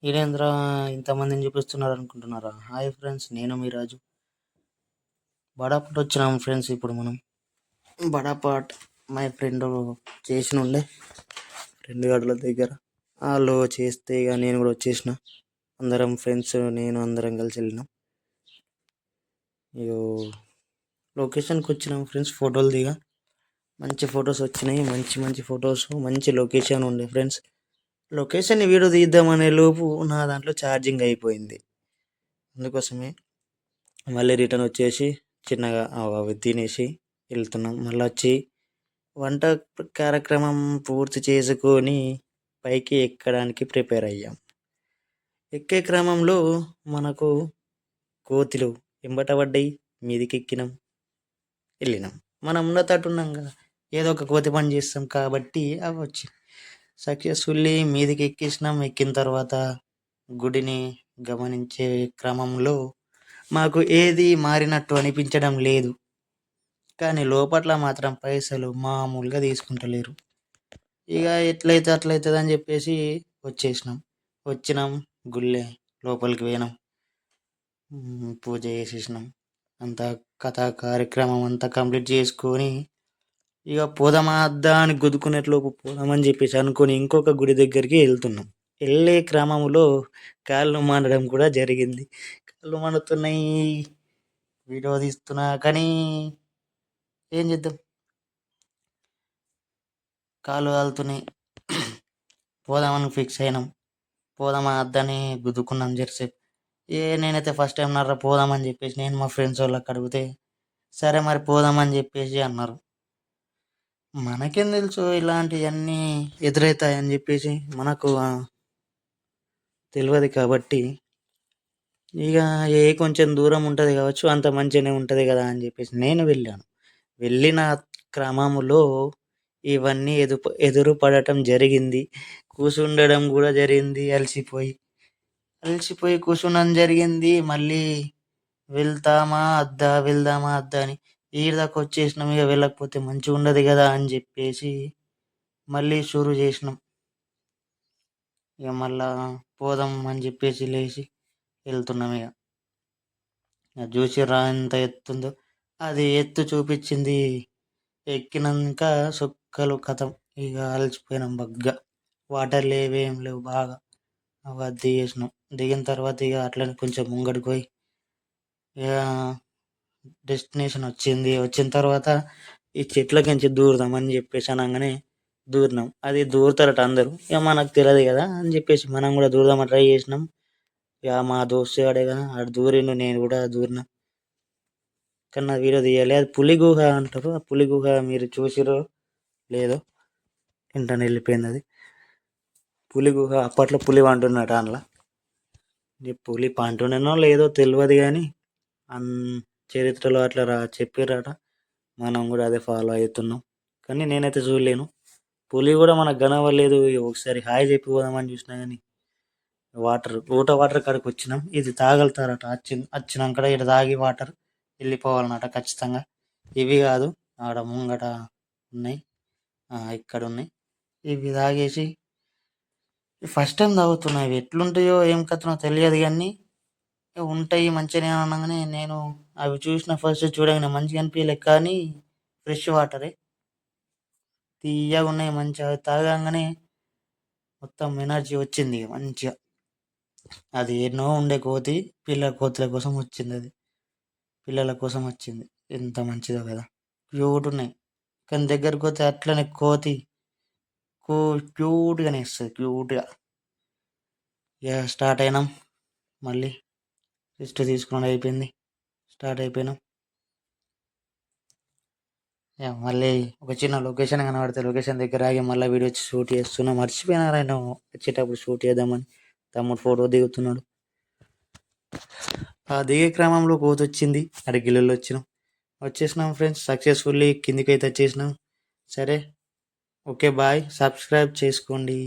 ఈడేంద్ర ఇంతమందిని చూపిస్తున్నారు అనుకుంటున్నారా? హాయ్ ఫ్రెండ్స్, నేను మీ రాజు. బడాపాట్ వచ్చినాం ఫ్రెండ్స్. ఇప్పుడు మనం బడాపాట్ మై ఫ్రెండ్ చేసిన ఉండే ఫ్రెండ్ గడుల దగ్గర వాళ్ళు చేస్తే ఇక నేను కూడా వచ్చేసిన. అందరం ఫ్రెండ్స్ నేను అందరం కలిసి వెళ్ళినాం. ఇగో లొకేషన్కి వచ్చినాం ఫ్రెండ్స్. ఫోటోలు దిగా మంచి ఫొటోస్ వచ్చినాయి. మంచి మంచి ఫొటోస్, మంచి లొకేషన్ ఉండే ఫ్రెండ్స్. లొకేషన్ వీడియో తీద్దామనే లోపు నా దాంట్లో ఛార్జింగ్ అయిపోయింది. అందుకోసమే మళ్ళీ రిటర్న్ వచ్చేసి చిన్నగా అవి తినేసి వెళ్తున్నాం. మళ్ళీ వచ్చి వంట కార్యక్రమం పూర్తి చేసుకొని పైకి ఎక్కడానికి ప్రిపేర్ అయ్యాం. ఎక్కే క్రమంలో మనకు కోతులు ఎంబటపడ్డాయి. మీదికి ఎక్కినాం, వెళ్ళినాం. మనం ఉన్న తట్టున్నాం కదా, ఏదో ఒక కోతి పని చేస్తాం కాబట్టి అవి వచ్చి సక్సెస్ఫుల్లీ మీదికి ఎక్కేసినాం. ఎక్కిన తర్వాత గుడిని గమనించే క్రమంలో మాకు ఏది మారినట్టు అనిపించడం లేదు. కానీ లోపట్ల మాత్రం పైసలు మామూలుగా తీసుకుంటలేరు. ఇక ఎట్లయితే అట్లయితుంది అని చెప్పేసి వచ్చినాం. గుళ్ళే లోపలికి పోయినాం, పూజ చేసేసినాం. అంతా కథా కార్యక్రమం అంతా కంప్లీట్ చేసుకొని ఇక పోదామా అద్దా అని గుద్దుకునేట్లోపు పోదామని చెప్పేసి అనుకొని ఇంకొక గుడి దగ్గరికి వెళ్తున్నాం. వెళ్ళే క్రమంలో కాళ్ళు మానడం కూడా జరిగింది. కాళ్ళు మండుతున్నాయి, వీడియో తీస్తున్నా కానీ ఏం చేద్దాం, కాళ్ళు కాలుతున్నాయి. పోదామని ఫిక్స్ అయినాం. పోదామా అద్దని గుద్దుకున్నాం జెర్సేపు. నేనైతే ఫస్ట్ టైం నర్రా పోదామని చెప్పేసి నేను మా ఫ్రెండ్స్ వాళ్ళకి అడిగితే సరే మరి పోదామని చెప్పేసి అన్నారు. మనకేం తెలుసు ఇలాంటివన్నీ ఎదురవుతాయని చెప్పేసి, మనకు తెలియదు కాబట్టి ఇక కొంచెం దూరం ఉంటుంది కావచ్చు, అంత మంచిగానే ఉంటుంది కదా అని చెప్పేసి నేను వెళ్ళాను. వెళ్ళిన క్రమంలో ఇవన్నీ ఎదురు పడటం జరిగింది. కూర్చుండడం కూడా జరిగింది. అలసిపోయి కూర్చుండడం జరిగింది. మళ్ళీ వెళ్దామా అద్దా అని ఈడ దాకా వచ్చేసినాం. ఇక వెళ్ళకపోతే మంచిగా ఉండదు కదా అని చెప్పేసి మళ్ళీ షురు చేసినాం. ఇక మళ్ళా పోదాం అని చెప్పేసి లేచి వెళ్తున్నాం. ఇక చూసిర్రా ఎంత ఎత్తుందో, అది ఎత్తు చూపించింది. ఎక్కినాక సుక్కలు కథం. ఇక అలసిపోయినాం బగ్గా. వాటర్ లేవేం లేవు, బాగా అవి దిగేసినాం. దిగిన తర్వాత ఇక అట్లనే కొంచెం ముంగడికి పోయి ఇక డెస్టినేషన్ వచ్చిన తర్వాత ఈ చెట్లకించి దూరదామని చెప్పేసి అనగానే దూరినాం. అది దూరుతారట అందరూ, ఇక మనకు తెలియదు కదా అని చెప్పేసి మనం కూడా దూరదామని ట్రై చేసినాం. ఇక మా దోస్తు ఆడే కదా, ఆడు దూరిండు, నేను కూడా దూరినా. కానీ నా వీడియో తీయాలి. అది పులి గుహ అంటారు. ఆ పులి గుహ మీరు చూసిరో లేదో, వెంటనే వెళ్ళిపోయింది. అది పులి గుహ. అప్పట్లో పులి పంటున్నట అందులో. పులి పంటుండేనో లేదో తెలియదు కానీ చరిత్రలో అట్లా చెప్పారట. మనం కూడా అదే ఫాలో అవుతున్నాం. కానీ నేనైతే చూడలేను. పులి కూడా మనకు కనవలేదు. ఒకసారి హాయ్ చెప్పి పోదామని చూసినా కానీ వాటర్ కాడికి వచ్చినాం. ఇది తాగలుతారట. వచ్చినాక ఇక్కడ తాగి వాటర్ వెళ్ళిపోవాలన్నట ఖచ్చితంగా. ఇవి కాదు, ఆడ ముంగట ఉన్నాయి, ఇక్కడ ఉన్నాయి. ఇవి తాగేసి ఫస్ట్ టైం తాగుతున్నాయి. ఇవి ఎట్లుంటాయో ఏం కథనో తెలియదు కానీ ఉంటాయి మంచిగానే అనగానే నేను అవి చూసిన ఫస్ట్ చూడగానే మంచిగా అనిపించలేదు. కానీ ఫ్రెష్ వాటరే, తీయగా ఉన్నాయి మంచిగా. తాగంగానే మొత్తం ఎనర్జీ వచ్చింది మంచిగా. అది ఎన్నో ఉండే కోతి కోతుల కోసం వచ్చింది. అది పిల్లల కోసం వచ్చింది. ఎంత మంచిదో కదా, క్యూట్ ఉన్నాయి. కానీ దగ్గరకు పోతే అట్లనే కోతి క్యూట్గానే ఇస్తుంది, క్యూట్గా. ఇక స్టార్ట్ అయినాం. మళ్ళీ రెస్ట్ తీసుకుని అయిపోయింది, స్టార్ట్ అయిపోయినాం. మళ్ళీ ఒక చిన్న లొకేషన్ కనబడితే లొకేషన్ దగ్గర ఆగి మళ్ళీ వీడియో వచ్చి షూట్ చేస్తున్నా. మర్చిపోయినారా వచ్చేటప్పుడు షూట్ చేద్దామని. తమ్ముడు ఫోటో దిగుతున్నాడు. ఆ దిగే క్రమంలో కోతి వచ్చింది. గిల్లలు వచ్చేసినాం ఫ్రెండ్స్. సక్సెస్ఫుల్లీ కిందికి అయితే వచ్చేసినాం. సరే, ఓకే, బాయ్. సబ్స్క్రైబ్ చేసుకోండి.